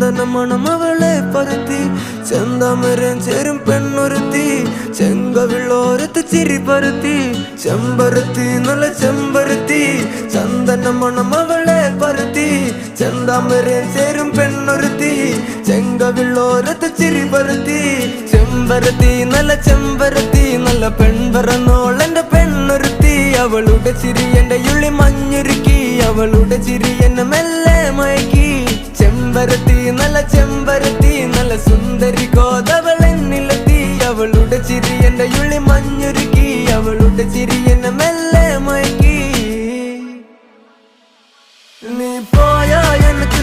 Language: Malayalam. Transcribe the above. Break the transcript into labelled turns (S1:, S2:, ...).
S1: ചന്ദന മണം അവളെ പരത്തി ചെന്താമരൻ ചേരും പെണ്ണൊരുത്തി ചെങ്കവിളോരത്ത് ചിരി പരത്തി ചെമ്പരത്തി നല്ല ചെമ്പരത്തി ചന്ദന മണം അവളെ പരത്തി ചെന്താമരൻ ചേരും പെണ്ണൊരുത്തി ചെങ്കവിളോരത്ത് ചിരി പരത്തി ചെമ്പരത്തി നല്ല പെൺപറന്നോളെന്റെ പെണ്ണൊരുത്തി അവളുടെ ചിരി എന്റെ ഉള്ളി മഞ്ഞുരുക്കി അവളുടെ ചിരി എന്നെ മെല്ലെ മയക്കി ചെമ്പരത്തി നല്ല സുന്ദരി കോതവളെന്നിലെത്തി അവളുടെ ചിരി എന്റെ ഉള്ളി മഞ്ഞുരുക്കി അവളുടെ ചിരി എന്നെ മെല്ലെ മയക്കി നീ പോയാ എനിക്ക്